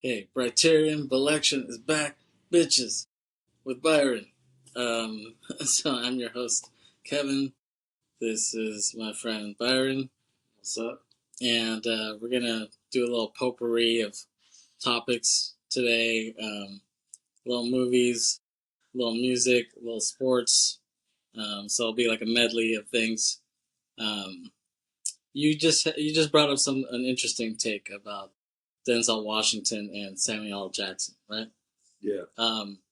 Hey, Briterion Medley is back, bitches, with Byron. So I'm your host, Kevin. This is my friend Byron. What's up? And we're gonna do a little potpourri of topics today. Little movies, little music, little sports. So it'll be like a medley of things. You just brought up an interesting take about Denzel Washington and Samuel L. Jackson, right? Yeah.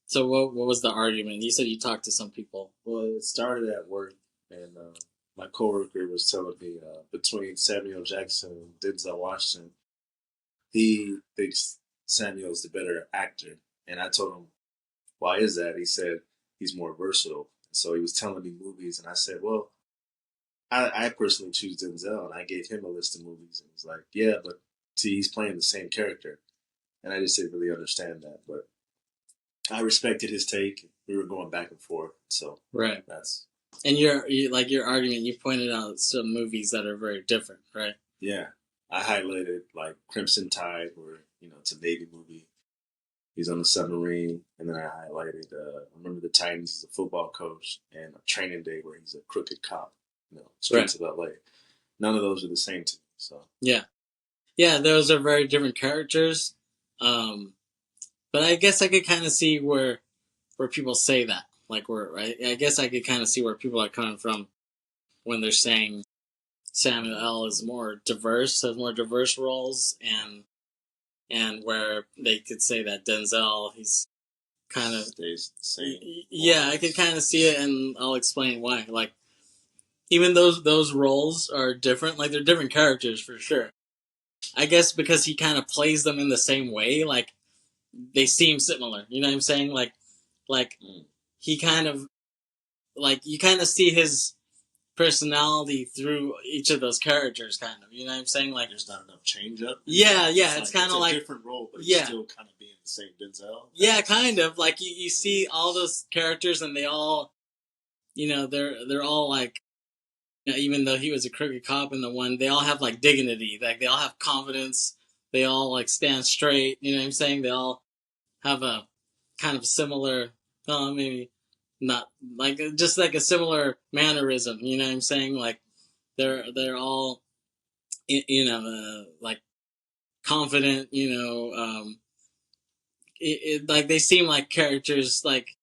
So what was the argument? You said you talked to some people. Well, it started at work, and my coworker was telling me between Samuel Jackson and Denzel Washington, he thinks Samuel's the better actor. And I told him, why is that? He said he's more versatile. So he was telling me movies, and I said, well, I personally choose Denzel, and I gave him a list of movies, and he's like, yeah, but see, he's playing the same character. And I just didn't really understand that, but I respected his take. We were going back and forth, so Right. that's And your argument, you pointed out some movies that are very different, right? yeah. I highlighted like Crimson Tide, where it's a Navy movie. He's on the submarine, and then I highlighted Remember the Titans. He's a football coach, and Training Day, where he's a crooked cop. Streets of LA. None of those are the same to me. So yeah, those are very different characters. But I guess I could kind of see where people say that, like I guess I could kind of see where people are coming from when they're saying Samuel L. is more diverse, has more diverse roles, and where they could say that Denzel, he's kind of stays the same. Yeah, I could kind of see it, and I'll explain why. Like, even those roles are different. Like, they're different characters for sure. I guess because he kind of plays them in the same way. Like, they seem similar. You know what I'm saying? Like he kind of, like, you kind of see his personality through each of those characters, kind of. You know what I'm saying? Like, there's not enough change up. Yeah, it's kind of like a different role, but he's still kind of being the same Denzel. Yeah, kind of. Like, you see all those characters, and they all, they're all like, even though he was a crooked cop in the one, they all have like dignity. Like, they all have confidence. They all like stand straight. You know what I'm saying? They all have a kind of similar, maybe not like, just like a similar mannerism. You know what I'm saying? Like, they're all, like confident. Like, they seem like characters, like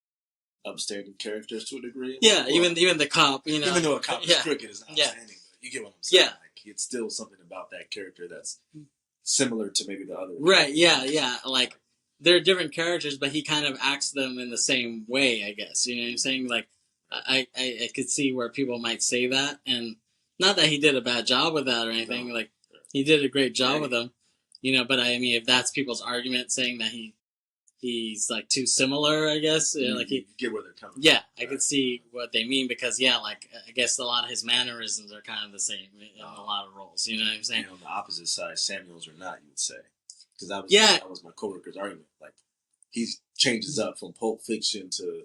upstanding characters to a degree. Yeah, even the cop, even though a cop is crooked, is outstanding. But you get what I'm saying? Yeah, like, it's still something about that character that's similar to maybe the other. Right? Yeah. Like, they're different characters, but he kind of acts them in the same way, I guess. You know what I'm saying? Like, I could see where people might say that, and not that he did a bad job with that or anything. No. Like, he did a great job with them, But I mean, if that's people's argument, saying that he's like too similar, I guess. Like, you get where they're coming from. Yeah, I could see what they mean, because like, I guess a lot of his mannerisms are kind of the same in a lot of roles. You know what I'm saying? On the opposite side, Samuel's or not, you would say, because that was my coworker's argument. Like, he changes up from Pulp Fiction to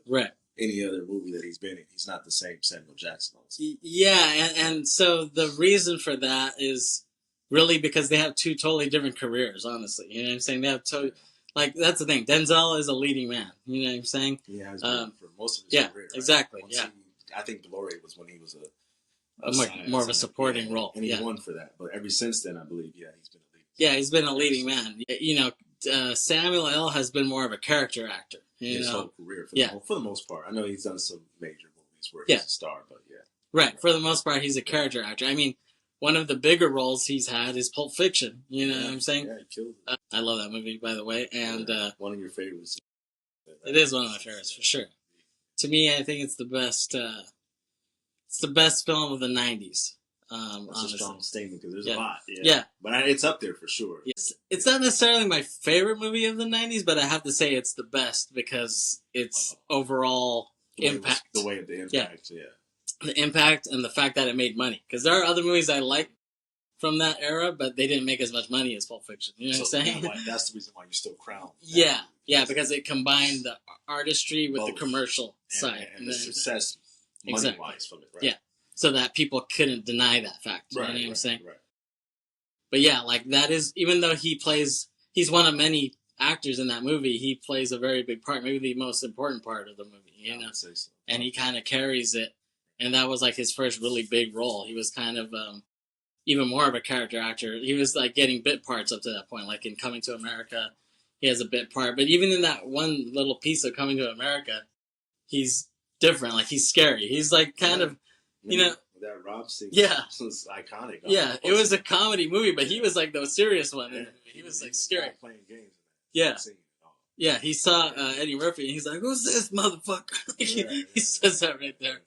any other movie that he's been in. He's not the same Samuel Jackson. Yeah, and so the reason for that is really because they have two totally different careers. Honestly, you know what I'm saying? They have like, that's the thing. Denzel is a leading man. You know what I'm saying? Yeah, for most of his career. Right? Exactly. I think Glory was when he was more of a supporting role, and he won for that. But ever since then, I believe, he's been a leading. Yeah, he's been a leading man. Samuel L. has been more of a character actor. His whole career, for the most part. I know he's done some major movies where he's a star, but right. For the most part, he's a character actor. I mean, one of the bigger roles he's had is Pulp Fiction. You know what I'm saying? Yeah, he killed it. I love that movie, by the way. And one of your favorites. It is one of my favorites, for sure. To me, I think it's the best. It's the best film of the '90s. That's a strong statement, because there's a lot. But it's up there for sure. It's not necessarily my favorite movie of the '90s, but I have to say it's the best because it's overall impact. The way of the impact, the impact and the fact that it made money. Because there are other movies I like from that era, but they didn't make as much money as Pulp Fiction. You know what I'm saying? That's the reason why you still crown. Because it combined the artistry with the commercial side. And the success, money-wise, from it, right? Yeah, so that people couldn't deny that fact. You know what I'm saying? Right. But like, that is, even though he's one of many actors in that movie, he plays a very big part, maybe the most important part of the movie, I would say so. and he kind of carries it. And that was like his first really big role. He was kind of even more of a character actor. He was like getting bit parts up to that point, like in Coming to America, he has a bit part. But even in that one little piece of Coming to America, he's different. Like he's scary. He's like kind of, you know, that Rob scene was iconic. Yeah, it was a comedy movie, but he was like the serious one. Yeah. He was like scary. Playing games. Yeah. Yeah, he saw Eddie Murphy and he's like, "Who's this motherfucker?" He says that right there.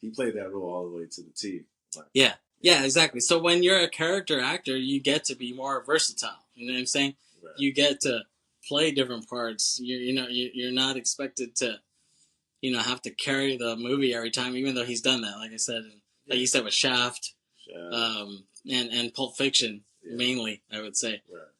He played that role all the way to the T. Yeah, exactly. So when you're a character actor, you get to be more versatile. You know what I'm saying? Right. You get to play different parts. You're not expected to, have to carry the movie every time. Even though he's done that, like I said, like you said with Shaft, and Pulp Fiction mainly, I would say. Right.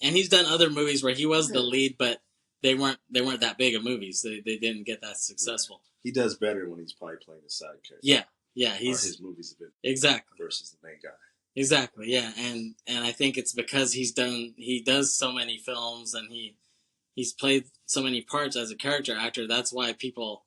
And he's done other movies where he was the lead, but they weren't that big of movies. They didn't get that successful. Right. He does better when he's probably playing a side character. Yeah, his movies have been exactly versus the main guy. Exactly, yeah, and I think it's because he does so many films and he's played so many parts as a character actor. That's why people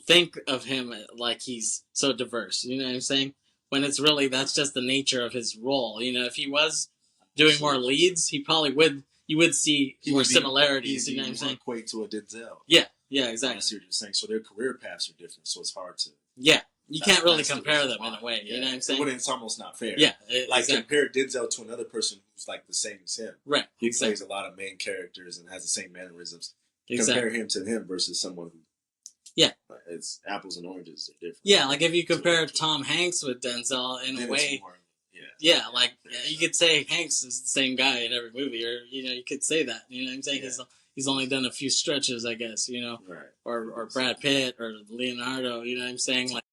think of him like he's so diverse. You know what I'm saying? When it's really that's just the nature of his role. If he was doing more leads, he probably would. You would see more similarities. You know what I'm saying? Equate to a Denzel. Yeah, exactly. I see what you're saying. So their career paths are different. So it's hard to. Yeah. You can't really compare them in a way. Yeah. You know what I'm saying? It's almost not fair. Yeah. Compare Denzel to another person who's like the same as him. Right. He plays a lot of main characters and has the same mannerisms. Exactly. Compare him to him versus someone who. Yeah. It's apples and oranges. They're different. Yeah, like if you compare Tom Hanks with Denzel in a way. Yeah, you could say Hanks is the same guy in every movie, or you could say that. You know what I'm saying? Yeah. He's only done a few stretches, I guess. Right. Or Brad Pitt or Leonardo. You know what I'm saying? Like,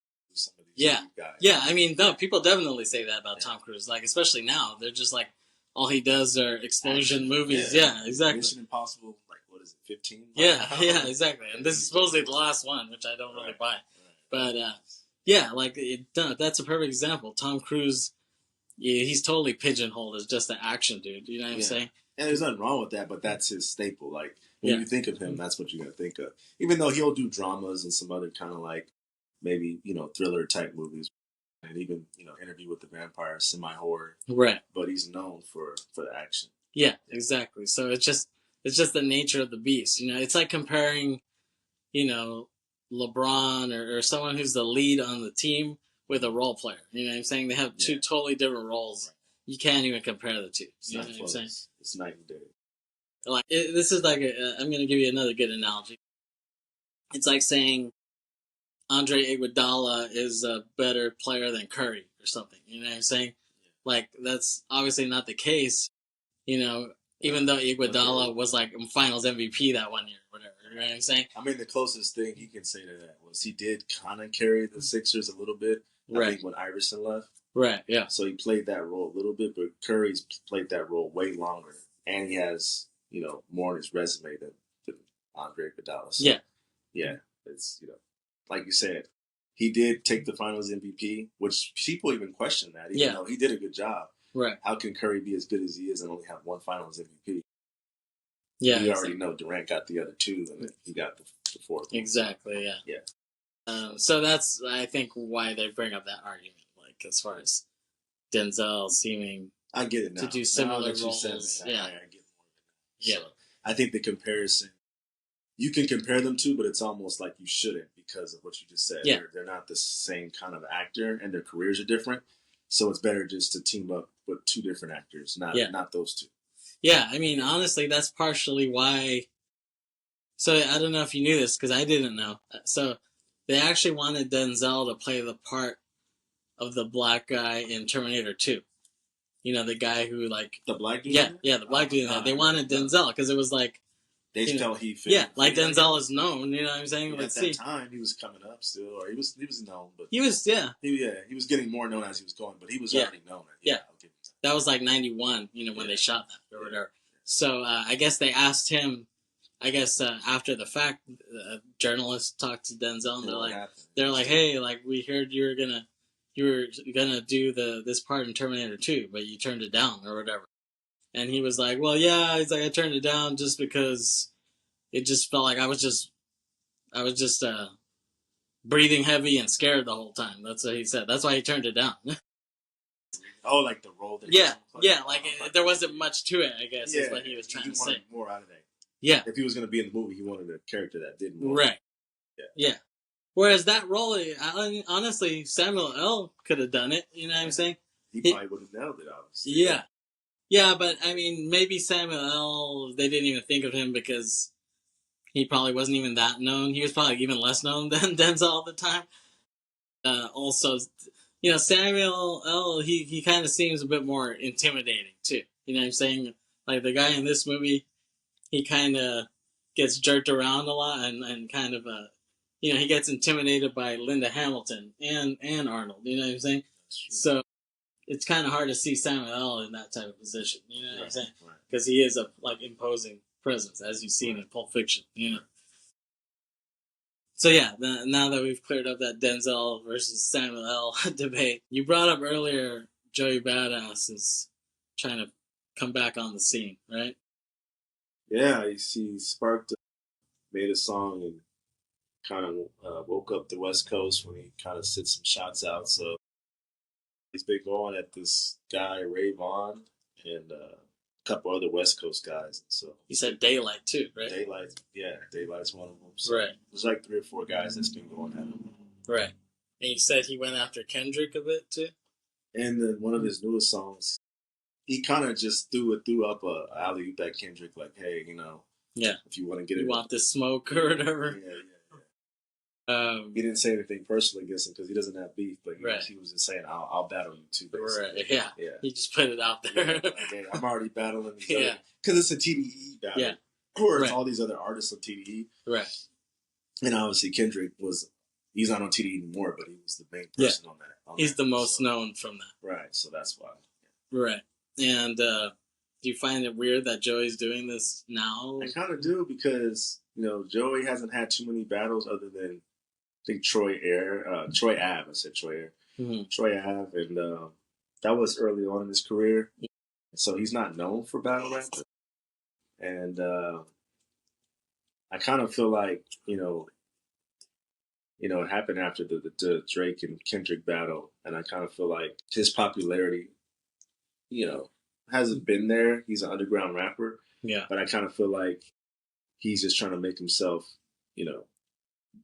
guys. I mean, no, people definitely say that about Tom Cruise. Like, especially now, they're just like all he does are explosion movies. Yeah, exactly. Mission Impossible, like what is it, 15? Yeah, exactly. And this is supposedly the last one, which I don't really buy. But that's a perfect example. Tom Cruise. Yeah, he's totally pigeonholed as just an action dude. You know what I'm saying? And there's nothing wrong with that, but that's his staple. Like, when you think of him, that's what you're going to think of. Even though he'll do dramas and some other kind of like, maybe, thriller type movies. And even, Interview with the Vampire, semi-horror. Right. But he's known for the action. Yeah, exactly. So it's just the nature of the beast. It's like comparing, LeBron or someone who's the lead on the team with a role player. You know what I'm saying? They have two totally different roles. You can't even compare the two. You know what I'm saying? It's night and day. Like this is like I'm going to give you another good analogy. It's like saying Andre Iguodala is a better player than Curry or something. You know what I'm saying? Like that's obviously not the case. Even though Iguodala was like Finals MVP that one year, whatever. You know what I'm saying? I mean, the closest thing he can say to that was he did kind of carry the Sixers a little bit. I think when Iverson left. Right, yeah. So he played that role a little bit, but Curry's played that role way longer. And he has, more on his resume than Andre Iguodala. So, yeah, it's, like you said, he did take the Finals MVP, which people even question that, even though he did a good job. Right. How can Curry be as good as he is and only have one Finals MVP? Yeah, we already know Durant got the other two, and then he got the fourth. Exactly, yeah. So that's, I think, why they bring up that argument, like, as far as Denzel seeming I get it now. to do similar roles. I get more of it. Yeah. So I think the comparison, you can compare them to, but it's almost like you shouldn't because of what you just said. Yeah. They're not the same kind of actor, and their careers are different. So it's better just to team up with two different actors, not those two. Yeah, I mean, honestly, that's partially why. So I don't know if you knew this, because I didn't know. So they actually wanted Denzel to play the part of the black guy in Terminator 2. The guy who, like... The black dude? Yeah, the black dude. They wanted Denzel, because it was like... They felt he fit. Yeah, like Denzel is known, you know what I'm saying? At that time, he was coming up still, or he was known, but... He was getting more known as he was going, but he was already known. That was like 91, when they shot that or whatever. So I guess they asked him, after the fact, journalists talked to Denzel, and they're like, hey, like, we heard you were gonna do this part in Terminator 2, but you turned it down or whatever. And he was like, well, yeah, he's like, I turned it down just because it just felt like I was just breathing heavy and scared the whole time. That's what he said. That's why he turned it down. Oh, like the role that Yeah, yeah, like there wasn't much to it, I guess, is what he was trying to say. He wanted more out of that. Yeah. If he was going to be in the movie, he wanted a character that did more. Right. Yeah. Yeah. Whereas that role, honestly, Samuel L. could have done it, you know what I'm saying? He probably would have nailed it, obviously. Yeah. Yeah, but, I mean, maybe Samuel L., they didn't even think of him because he probably wasn't even that known. He was probably even less known than Denzel at the time. Also, you know, Samuel L., he kind of seems a bit more intimidating, too. You know what I'm saying? Like, the guy in this movie, he kind of gets jerked around a lot and kind of, you know, he gets intimidated by Linda Hamilton and Arnold, you know what I'm saying? So, it's kind of hard to see Samuel L. in that type of position, you know what I'm saying? Because he is a, like, imposing presence, as you've seen in Pulp Fiction, you know? So yeah, now that we've cleared up that Denzel versus Samuel L. debate, you brought up earlier Joey Badass is trying to come back on the scene, right? Yeah, he sparked, made a song and kind of woke up the West Coast when he kind of sent some shots out. So he's been going at this guy Ray Vaughn and a couple other West Coast guys. So he said Daylight too, right? Daylight's one of them. So right. There's like 3 or 4 guys that's been going at him. Right. And he said he went after Kendrick a bit too. And then one of his newest songs, he kind of just threw up a alley oop at Kendrick, like, hey, you know, if you want to get you want this smoke or whatever. Yeah. He didn't say anything personally against him because he doesn't have beef, but he was just saying, I'll battle you too, basically. Right, yeah. He just put it out there. Like, hey, I'm already battling. Because it's a TDE battle. Yeah. Or it's all these other artists on TDE. Right. And obviously Kendrick he's not on TDE anymore, but he was the main person on that. He's the most known from that. Right, so that's why. Right. And do you find it weird that Joey's doing this now? I kind of do because, you know, Joey hasn't had too many battles other than I think Troy Ave. I said Troy Air. Mm-hmm. Troy Ave, and that was early on in his career. So he's not known for battle rap. And I kind of feel like, you know, it happened after the Drake and Kendrick battle, and I kind of feel like his popularity, you know, hasn't been there. He's an underground rapper. Yeah. But I kind of feel like he's just trying to make himself, you know,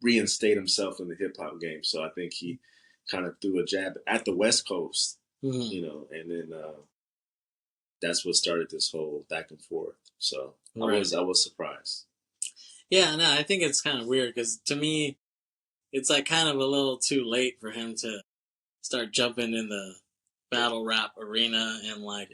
reinstate himself in the hip hop game. So I think he kind of threw a jab at the West Coast, you know, and then that's what started this whole back and forth. So I was surprised. Yeah, no, I think it's kind of weird because to me, it's like kind of a little too late for him to start jumping in the battle rap arena and like,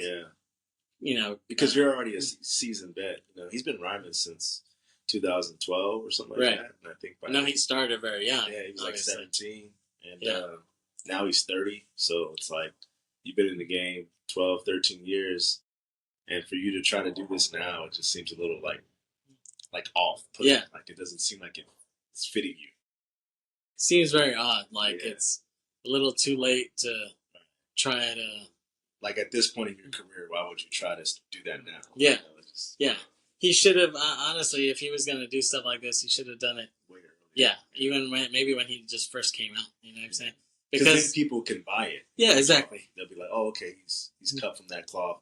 you know, because you're already a seasoned vet. You know, he's been rhyming since 2012 or something like that. And I think he started very young. Yeah, he was like 17, and now he's 30. So it's like you've been in the game 12, 13 years, and for you to try to do this now, it just seems a little like off. Like it doesn't seem like it's fitting you. Seems very odd. Like it's a little too late to try to. Like at this point in your career, why would you try to do that now? Yeah, He should have honestly, if he was going to do stuff like this, he should have done it. Way earlier. Yeah, even when he just first came out. You know what I'm saying? Because then people can buy it. Yeah, exactly. They'll be like, "Oh, okay, he's cut from that cloth."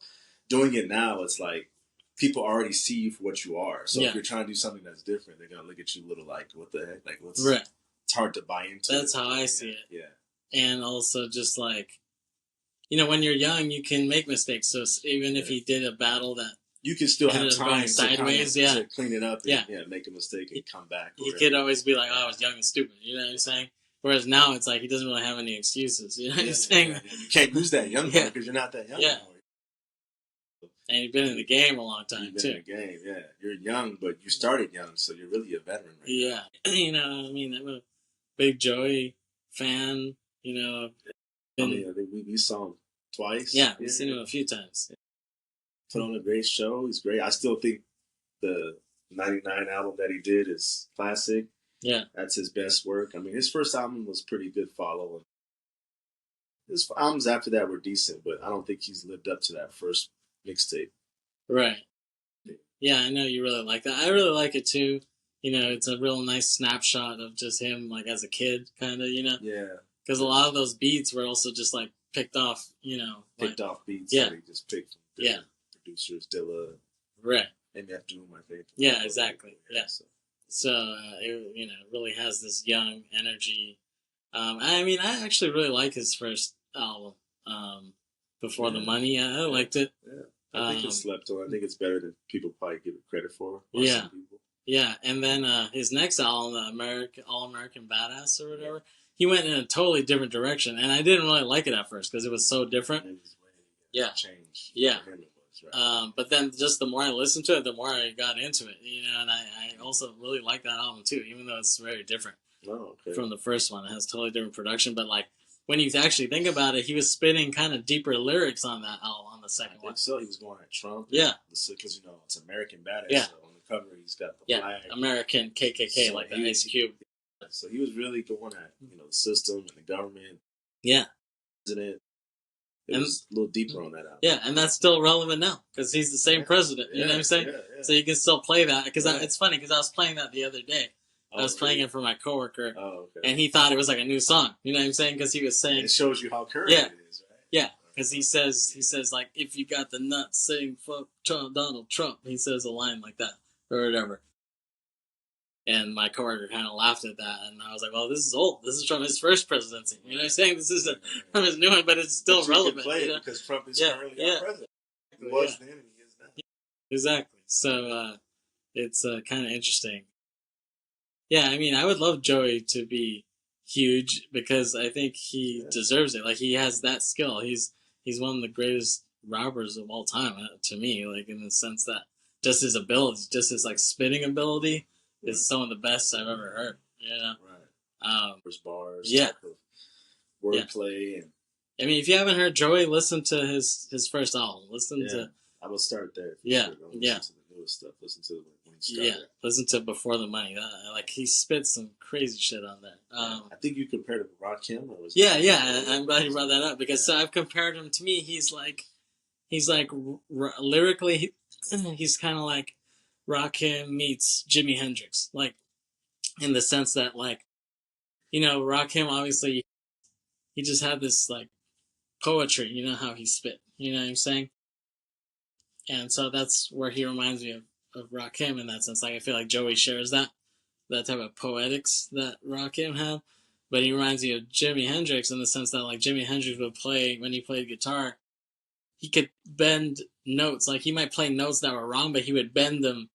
Doing it now, it's like people already see you for what you are. So if you're trying to do something that's different, they're gonna look at you a little like, "What the heck? Like, what's?" Right. It's hard to buy into. That's how I see it. Yeah. And also, just like, you know, when you're young, you can make mistakes. So even if he did a battle that you can still have time sideways, to clean it up and make a mistake and come back. He could always be like, "Oh, I was young and stupid." You know what I'm saying? Whereas now it's like he doesn't really have any excuses. You know what I'm saying? You can't use that young part because you're not that young anymore. And you've been in the game a long time too. In the game, you're young, but you started young, so you're really a veteran. Right now. You know, I mean, I'm a big Joey fan. You know, I think we saw him twice. Yeah, we've seen him a few times. Put on a great show. He's great. I still think the '99 album that he did is classic. Yeah, that's his best work. I mean, his first album was pretty good follow. His albums after that were decent, but I don't think he's lived up to that first mixtape. Right. Yeah, I know you really like that. I really like it too. It's a real nice snapshot of just him, like as a kid, kind of. Yeah. Because a lot of those beats were also just like picked off. Picked off beats Yeah. that he just picked from Yeah. producers, Dilla, Right. MF Doom, I think. Yeah, exactly. Yeah. So It really has this young energy. I mean, I actually really like his first album, Before the Money. I liked it. Yeah. I think it's slept on. I think it's better than people probably give it credit for. Yeah. Some people. Yeah, and then his next album, All American Badass or whatever, he went in a totally different direction, and I didn't really like it at first because it was so different. Yeah, change. Yeah. For him it was, right? But then just the more I listened to it, the more I got into it. And I also really like that album too, even though it's very different from the first one. It has totally different production, but like when you actually think about it, he was spitting kind of deeper lyrics on that album, on the second one. So he was going at Trump. Yeah, because it's American Badass. Yeah. So on the cover, he's got the flag. American KKK, So like the Ice Cube. So he was really going at the system and the government. Yeah, president. It was a little deeper on that album. Yeah, and that's still relevant now because he's the same president. You know what I'm saying? Yeah. So you can still play that because it's funny because I was playing that the other day. I was playing it for my coworker, and he thought it was like a new song. You know what I'm saying? Because he was saying it shows you how current it is, right? Yeah, because he says like, if you got the nuts saying fuck Donald Trump, he says a line like that or whatever. And my coworker kind of laughed at that, and I was like, "Well, this is old. This is from his first presidency. You know what I'm saying? This isn't from his new one, but it's still relevant. Play it because Trump is currently our president. He was then, and he is now. Exactly. So it's kind of interesting. Yeah, I mean, I would love Joey to be huge because I think he deserves it. Like he has that skill. He's one of the greatest rappers of all time to me. Like in the sense that just his ability, just his like spitting ability. Is some of the best I've ever heard. Right. Bars. Yeah. Wordplay. And I mean, if you haven't heard Joey, listen to his first album. Listen to. I will start there. Yeah. Sure. Don't listen to the newest stuff. Listen to when he started. Yeah. Listen to Before the Money. Like he spits some crazy shit on there. I think you compared it with Rakim, or was Yeah. I'm glad you brought that up because I've compared him to me. He's like lyrically, he's kind of like Rakim meets Jimi Hendrix, like in the sense that like, Rakim obviously he just had this like poetry, how he spit, you know what I'm saying? And so that's where he reminds me of Rakim in that sense. Like I feel like Joey shares that type of poetics that Rakim had, but he reminds me of Jimi Hendrix in the sense that like Jimi Hendrix would play when he played guitar, he could bend notes. Like he might play notes that were wrong, but he would bend them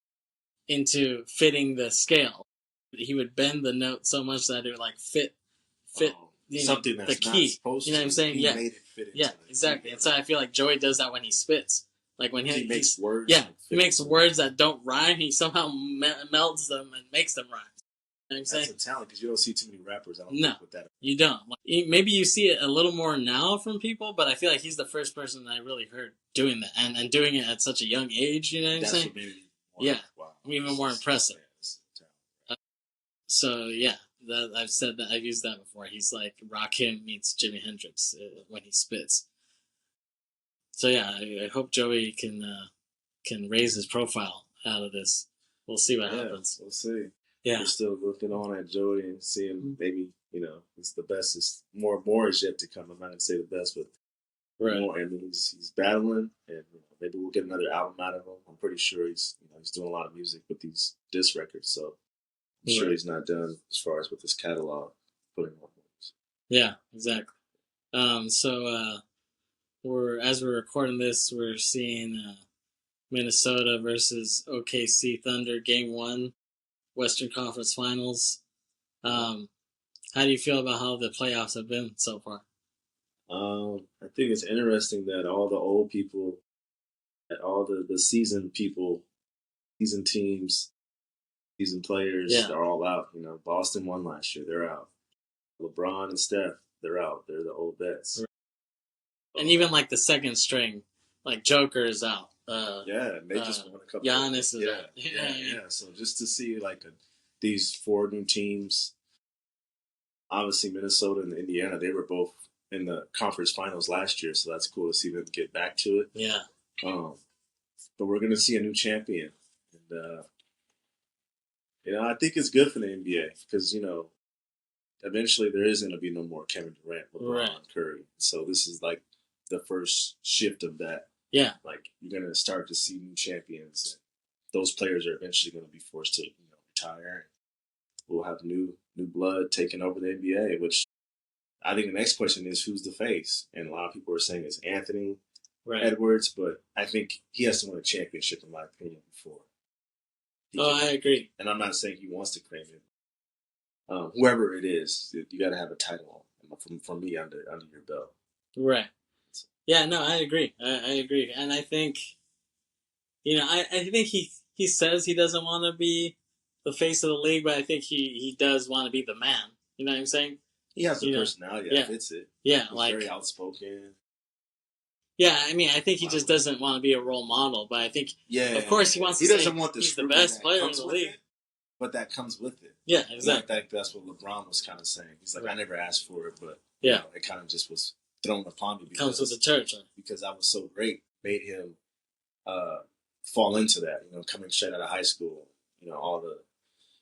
into fitting the scale. He would bend the note so much that it would like fit something that's the key. Not supposed you know what I'm saying? He made it fit into exactly. And so I feel like Joey does that when he spits. Like when he makes words. Yeah, he makes words that don't rhyme. He somehow melds them and makes them rhyme. You know what I'm saying? That's a talent because you don't see too many rappers. I don't No, think with that. You don't. Maybe you see it a little more now from people, but I feel like he's the first person that I really heard doing that and doing it at such a young age. You know what I'm saying? Even more impressive. So yeah, I've said that. I've used that before. He's like Rakim meets Jimi Hendrix when he spits. So yeah, I hope Joey can raise his profile out of this. We'll see what happens. We'll see. Yeah, we're still looking on at Joey and seeing maybe it's the best. Is more is yet to come. I'm not gonna say the best, but more. I mean, he's battling, and maybe we'll get another album out of him. I'm pretty sure he's doing a lot of music with these disc records, so I'm sure he's not done as far as with his catalog putting on movies. Yeah, exactly. So as we're recording this, we're seeing Minnesota versus OKC Thunder Game 1, Western Conference Finals. How do you feel about how the playoffs have been so far? I think it's interesting that all the old people, that all the seasoned people, seasoned teams, seasoned players are all out. Boston won last year. They're out. LeBron and Steph, they're out. They're the old vets. And even like the second string, like Joker is out. They just won a couple. Giannis is out. Yeah. So just to see these four new teams, obviously Minnesota and Indiana, they were both in the conference finals last year, so that's cool to see them get back to it. Yeah. but we're going to see a new champion. And, I think it's good for the NBA because, eventually there is going to be no more Kevin Durant, LeBron, Curry. So this is like the first shift of that. Yeah. Like you're going to start to see new champions. And those players are eventually going to be forced to, retire. We'll have new blood taking over the NBA, which I think the next question is who's the face? And a lot of people are saying it's Anthony Edwards, but I think he has to win a championship, in my opinion, before. I agree. And I'm not saying he wants to claim it. Whoever it is, you got to have a title from me under your belt. Right. Yeah, no, I agree. I agree. And I think, I think he says he doesn't want to be the face of the league, but I think he does want to be the man. You know what I'm saying? He has the personality that fits it. Yeah, he's very outspoken. Yeah, I mean, I think he just doesn't want to be a role model, but I think, of course, he wants to say he's the best player in the league. But that comes with it. Yeah, exactly. That's what LeBron was kind of saying. He's like, I never asked for it, but it kind of just was thrown upon me. Comes with the territory. Because I was so great, made him fall into that. Coming straight out of high school, all the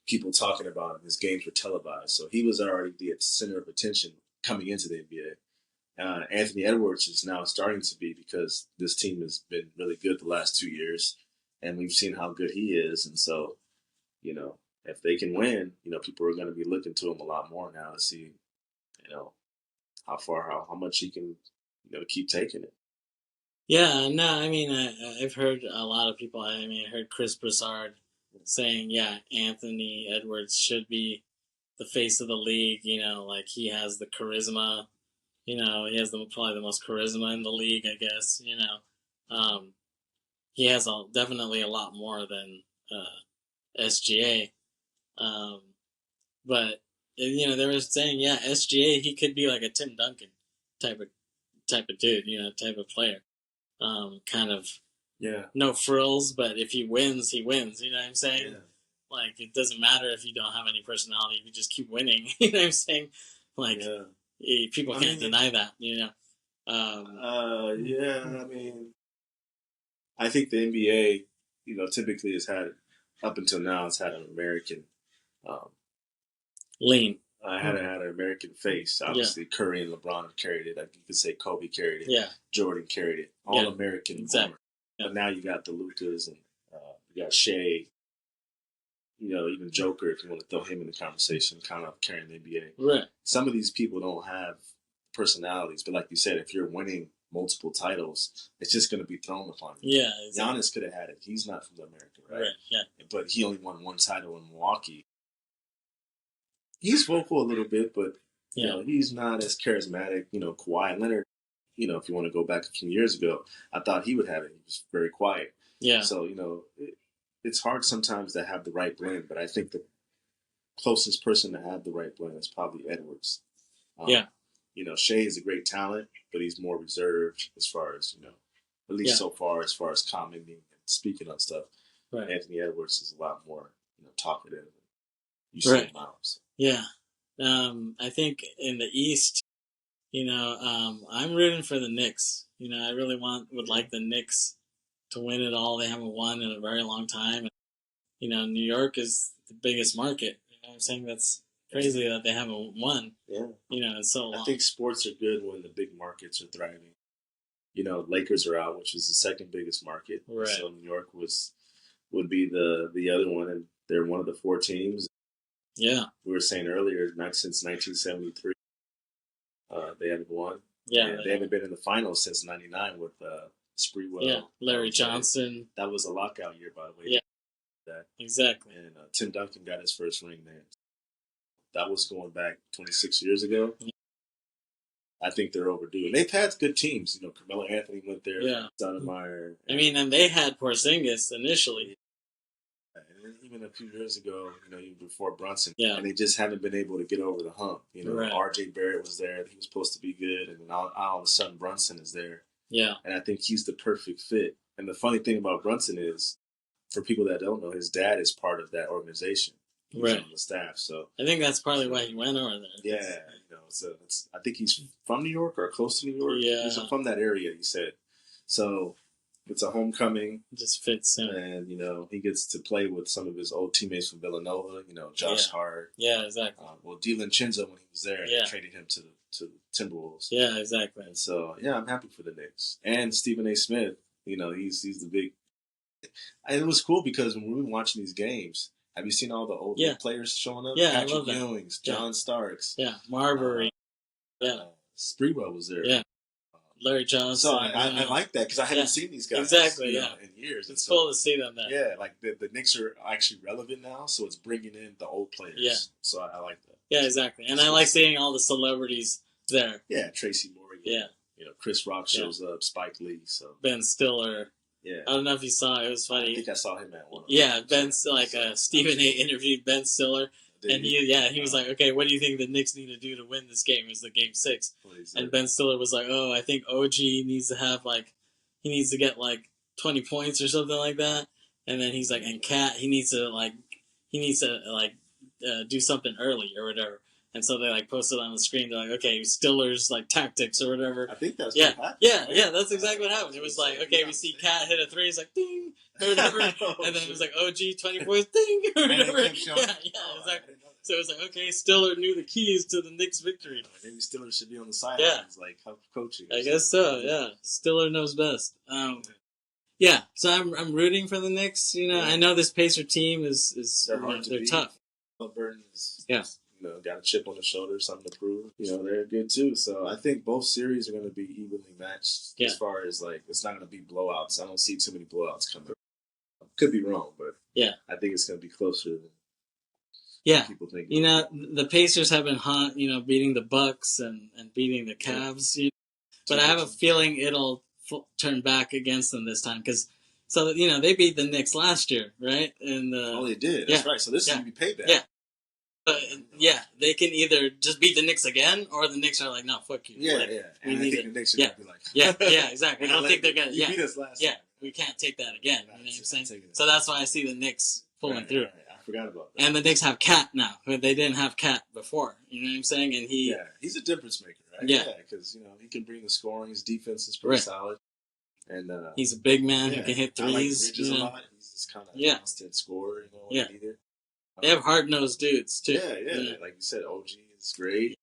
people talking about him. His games were televised, so he was already the center of attention coming into the NBA. Anthony Edwards is now starting to be because this team has been really good the last 2 years, and we've seen how good he is. And so, if they can win, people are going to be looking to him a lot more now to see, how much he can, keep taking it. Yeah, no, I mean, I've heard a lot of people. I heard Chris Broussard saying, Anthony Edwards should be the face of the league. Like he has the charisma. He has probably the most charisma in the league, I guess. He has definitely a lot more than SGA. But they were saying, SGA, he could be like a Tim Duncan type of dude, type of player. Kind of no frills, but if he wins, he wins. You know what I'm saying? Yeah. Like it doesn't matter if you don't have any personality; if you just keep winning. You know what I'm saying? Like people can't deny that. I think the NBA, typically has had up until now, it's had an American lean. Had an American face. Obviously, Curry and LeBron carried it. Like you could say Kobe carried it. Yeah. Jordan carried it. All American. Exactly. Yeah. But now you got the Lucas and you got Shea. Even Joker, if you want to throw him in the conversation, kind of carrying the NBA. Right. Some of these people don't have personalities, but like you said, if you're winning multiple titles, it's just going to be thrown upon you. Yeah. Exactly. Giannis could have had it. He's not from America, right? Right. Yeah. But he only won one title in Milwaukee. He's vocal a little bit, but he's not as charismatic. Kawhi Leonard, if you want to go back a few years ago, I thought he would have it. He was very quiet. Yeah. So, it's hard sometimes to have the right blend, but I think the closest person to have the right blend is probably Edwards. Shea is a great talent, but he's more reserved as far as, at least so far as commenting and speaking on stuff. Right. Anthony Edwards is a lot more, talkative. You see him out. So. Yeah. I think in the East, I'm rooting for the Knicks. I really would like the Knicks to win it all. They haven't won in a very long time. New York is the biggest market. I'm saying that's crazy that they haven't won. Yeah. It's so long. I think sports are good when the big markets are thriving. Lakers are out, which is the second biggest market. Right. So New York would be the other one, and they're one of the 4 teams. Yeah. We were saying earlier, not since 1973, they haven't won. Yeah. They haven't been in the finals since '99 with Sprewell. Yeah. Larry Johnson. That was a lockout year, by the way. Yeah. Exactly. And Tim Duncan got his first ring there. That was going back 26 years ago. Yeah. I think they're overdue. And they've had good teams. Carmelo Anthony went there. Yeah. Stoudemire. And they had Porzingis initially. And even a few years ago, even before Brunson. Yeah. And they just haven't been able to get over the hump. Right. R.J. Barrett was there. He was supposed to be good. And then all of a sudden, Brunson is there. Yeah. And I think he's the perfect fit. And the funny thing about Brunson is, for people that don't know, his dad is part of that organization. He's on the staff. So I think that's partly why he went over there. Yeah. So I think he's from New York or close to New York. Yeah. He's from that area, he said. So, It's a homecoming. It just fits him. And, he gets to play with some of his old teammates from Villanova, Josh Hart. Yeah, exactly. DiVincenzo, when he was there, Yeah. they traded him to the Timberwolves. Yeah, exactly. And so, I'm happy for the Knicks. And Stephen A. Smith, he's the big... And it was cool because when we were watching these games, have you seen all the old players showing up? Yeah, Patrick I love that. Ewings, John Starks. Yeah, Marbury. Sprewell was there. Yeah. Larry Johnson. So I like that because I haven't seen these guys in years. It's cool to see them there. Yeah, like the Knicks are actually relevant now, so it's bringing in the old players. Yeah. So I like that. Yeah, exactly. And I like seeing all the celebrities there. Yeah, Tracy Morgan. Yeah. Chris Rock shows up, Spike Lee. So Ben Stiller. Yeah. I don't know if you saw it. It was funny. I think I saw him at one. Yeah, Stephen A. interviewed Ben Stiller. And he was like, okay, what do you think the Knicks need to do to win this game? It was the game 6. And Ben Stiller was like, oh, I think OG needs to have he needs to get 20 points or something like that. And then he's like, and Cat, he needs to do something early or whatever. And so they posted on the screen. They're like, okay, Stiller's tactics or whatever. I think that's what happened. Yeah, that's exactly what happened. It was like, okay, we see Cat hit a 3. He's like, ding, or whatever. And then it was like, OG 20 points, ding, or whatever. Exactly. So it was like, okay, Stiller knew the keys to the Knicks' victory. Maybe Stiller should be on the sidelines, coaching. I guess so. Yeah, Stiller knows best. Yeah, so I'm rooting for the Knicks. I know this Pacer team is they're tough. Burton is got a chip on his shoulder, something to prove. They're good too. So I think both series are going to be evenly matched as far as it's not going to be blowouts. I don't see too many blowouts coming. Could be wrong, but I think it's going to be closer than people think. The Pacers have been hot, beating the Bucks and beating the Cavs. But I have a feeling it'll turn back against them this time because. So, they beat the Knicks last year, right? And they did. That's right. So this is going to be payback. Yeah. They can either just beat the Knicks again, or the Knicks are like, no, fuck you. Yeah. And I think the Knicks are going to be like... yeah, exactly. I don't think they're going to... You beat us last time. We can't take that again. You know what I'm saying? So that's why I see the Knicks pulling through. Right. I forgot about that. And the Knicks have Cat now. They didn't have Cat before. You know what I'm saying? And he's a difference maker, right? Yeah. Because, he can bring the scoring. His defense is pretty solid. And he's a big man who can hit threes. I like Bridges a lot. He's just kind of constant scorer, either. They have hard-nosed dudes, too. Yeah. Like you said, OG is great.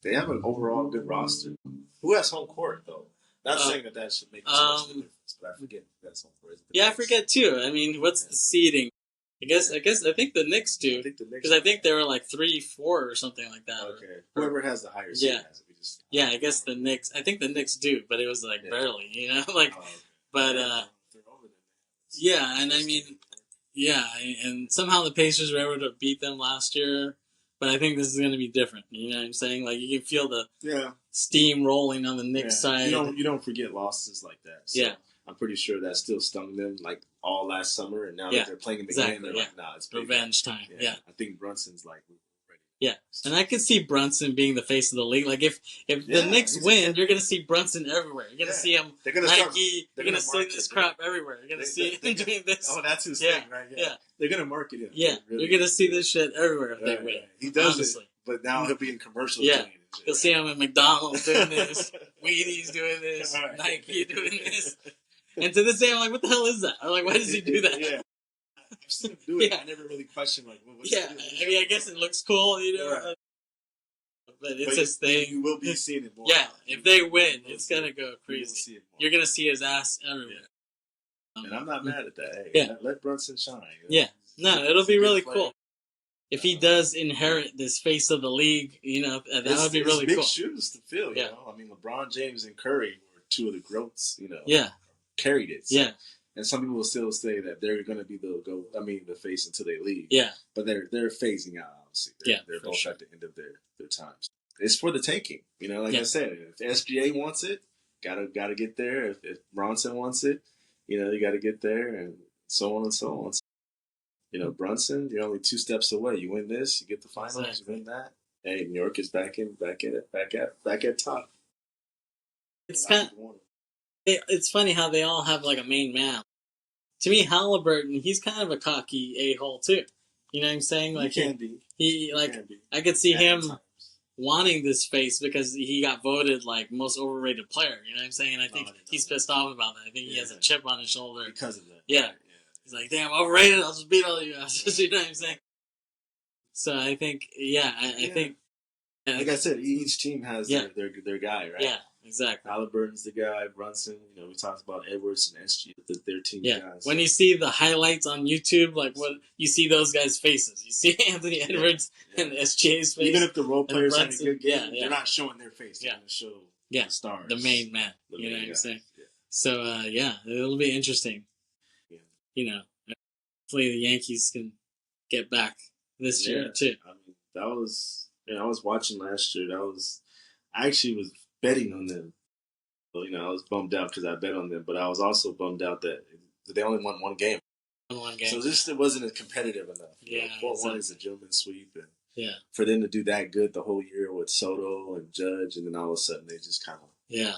They have an overall good roster. Who has home court, though? Not saying that should make too much of a difference, but I forget who has home court. I forget, too. I mean, what's the seeding? I think the Knicks do. Because I think they were 3-4 or something like that. Okay. Whoever has the higher seed has it. I guess the Knicks. I think the Knicks do, but it was barely, But and I mean, and somehow the Pacers were able to beat them last year. But I think this is going to be different. You know what I'm saying? You can feel the steam rolling on the Knicks side. You don't forget losses like that. So I'm pretty sure that still stung them all last summer, and now that they're playing in the game, they're nah, it's revenge time. Yeah. I think Brunson's ready. Yeah, and I could see Brunson being the face of the league. If the Knicks win, you're going to see Brunson everywhere. You're going to see him Nike. You're going to see this crap everywhere. You're going to see him doing this. Oh, that's his thing, right? Yeah. They're going to market him. Yeah, you're going to see this shit everywhere if they win. He does it, but now he'll be in commercials. Yeah, you'll see him at McDonald's doing this, Wheaties doing this, Nike doing this. And to this day, I'm like, what the hell is that? I'm like, why does he do that? Yeah. I've seen him do it. I never really questioned what's I mean, I guess it looks cool, But it's his thing. You will be seeing it more. Yeah, if they win, it's gonna go crazy. You're gonna see his ass everywhere. And I'm not mad at that. Hey, let Brunson shine. Yeah, no, it'll be really cool. If he does inherit this face of the league, that would be really cool. Big shoes to fill. I mean, LeBron James and Curry were two of the GOATs. Carried it. So. Yeah. And some people will still say that they're going to be the face until they leave. Yeah. But they're phasing out, obviously. They're both at the end of their times. It's for the taking. I said, if SGA wants it, gotta get there. If Bronson wants it, you got to get there, and so on and so on. Brunson, you're only 2 steps away. You win this, you get the finals, you win that. Hey, New York is back at top. It's funny how they all have a main man. To me, Halliburton, he's kind of a cocky a-hole too. You know what I'm saying? He can be. I could see him. wanting this face because he got voted like most overrated player. You know what I'm saying? And I think he's pissed off about that. I think he has a chip on his shoulder because of that. Yeah. He's like, damn, overrated. I'll just beat all you guys. You know what I'm saying? So I think, I think. Like I said, each team has their guy, right? Yeah, exactly. Halliburton's the guy. Brunson, we talked about Edwards and SG, their team guys. When you see the highlights on YouTube, like what you see those guys' faces. You see Anthony Edwards and SGA's face. Even if the role players had a good game, they're not showing their face. They're going to show the stars. The main man. You know what I'm saying? Yeah. So, it'll be interesting. Yeah. Hopefully the Yankees can get back this year, too. I mean, that was... I was watching last year. I actually was betting on them. So, I was bummed out because I bet on them, but I was also bummed out that they only won one game. So it wasn't competitive enough. Yeah, 4-1 is a gentleman's sweep, and yeah, for them to do that good the whole year with Soto and Judge, and then all of a sudden they just kind of yeah,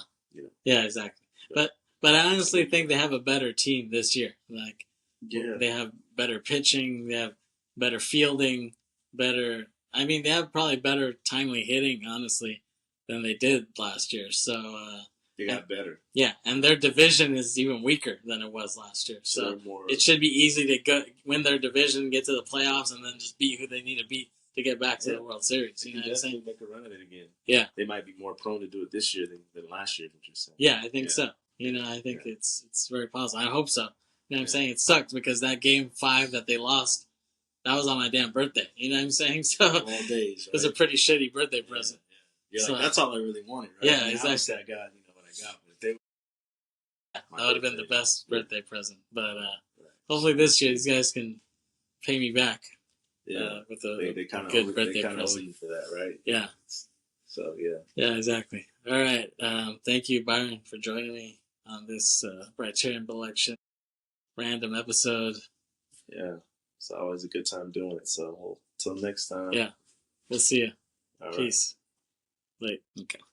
exactly. But I honestly think they have a better team this year. Like, they have better pitching, they have better fielding, better. I mean, they have probably better timely hitting, honestly, than they did last year. So they got better. Yeah, and their division is even weaker than it was last year. So it should be easy to win their division, get to the playoffs, and then just beat who they need to beat to get back to the World Series. You know what I'm saying? Make a run at it again. Yeah, they might be more prone to do it this year than last year. What you're saying? Yeah, I think so. I think it's very possible. I hope so. You know what I'm saying? It sucked because that Game 5 that they lost. That was on my damn birthday. You know what I'm saying? So all days, right? It was a pretty shitty birthday present. Yeah. You're like, that's all I really wanted, right? Yeah, exactly. I got, what I got. But that would have been the best birthday present. But hopefully this year these guys can pay me back. Yeah, with a they kind of good birthday owe present you for that, right? Yeah. So yeah. Yeah, exactly. All right. Thank you, Byron, for joining me on this Briterion Medley random episode. Yeah. It's always a good time doing it. So, till next time. Yeah. We'll see you. All Peace. Right. Late. Okay. Cool.